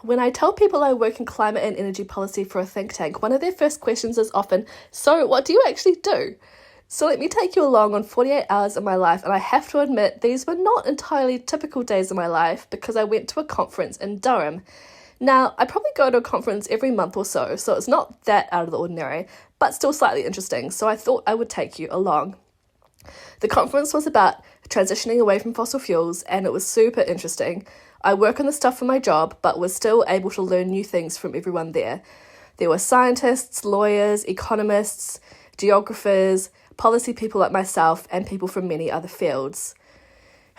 When I tell people I work in climate and energy policy for a think tank, one of their first questions is often, so what do you actually do? So let me take you along on 48 hours of my life, and I have to admit these were not entirely typical days of my life because I went to a conference in Durham. Now, I probably go to a conference every month or so it's not that out of the ordinary, but still slightly interesting, so I thought I would take you along. The conference was about transitioning away from fossil fuels, and it was super interesting. I work on the stuff for my job, but was still able to learn new things from everyone there. There were scientists, lawyers, economists, geographers, policy people like myself, and people from many other fields.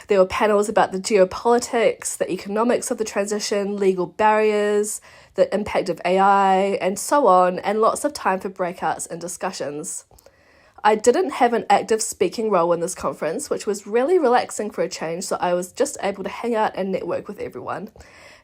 There were panels about the geopolitics, the economics of the transition, legal barriers, the impact of AI, and so on, and lots of time for breakouts and discussions. I didn't have an active speaking role in this conference, which was really relaxing for a change, so I was just able to hang out and network with everyone.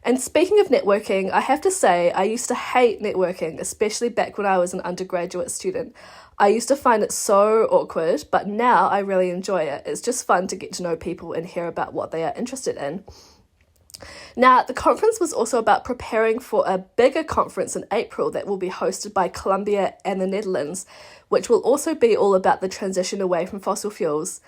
And speaking of networking, I have to say I used to hate networking, especially back when I was an undergraduate student. I used to find it so awkward, but now I really enjoy it. It's just fun to get to know people and hear about what they are interested in. Now, the conference was also about preparing for a bigger conference in April that will be hosted by Colombia and the Netherlands, which will also be all about the transition away from fossil fuels.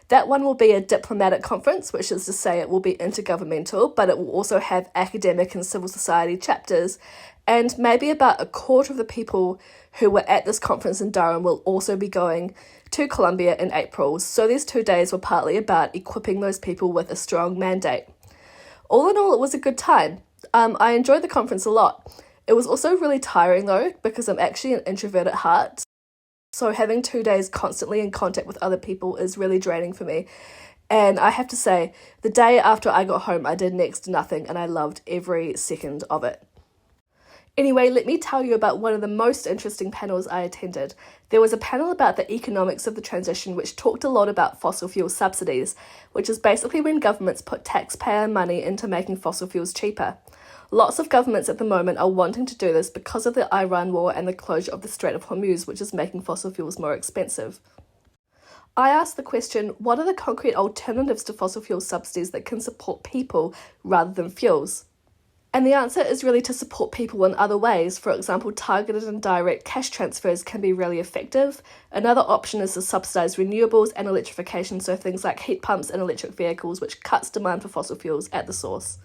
That one will be a diplomatic conference, which is to say it will be intergovernmental, but it will also have academic and civil society chapters, and maybe about a quarter of the people who were at this conference in Durham will also be going to Colombia in April. So these 2 days were partly about equipping those people with a strong mandate. All in all, it was a good time. I enjoyed the conference a lot. It was also really tiring though, because I'm actually an introvert at heart. So having 2 days constantly in contact with other people is really draining for me. And I have to say, the day after I got home, I did next to nothing and I loved every second of it. Anyway, let me tell you about one of the most interesting panels I attended. There was a panel about the economics of the transition, which talked a lot about fossil fuel subsidies, which is basically when governments put taxpayer money into making fossil fuels cheaper. Lots of governments at the moment are wanting to do this because of the Iran war and the closure of the Strait of Hormuz, which is making fossil fuels more expensive. I asked the question, what are the concrete alternatives to fossil fuel subsidies that can support people rather than fuels? And the answer is really to support people in other ways. For example, targeted and direct cash transfers can be really effective. Another option is to subsidise renewables and electrification, so things like heat pumps and electric vehicles, which cuts demand for fossil fuels at the source.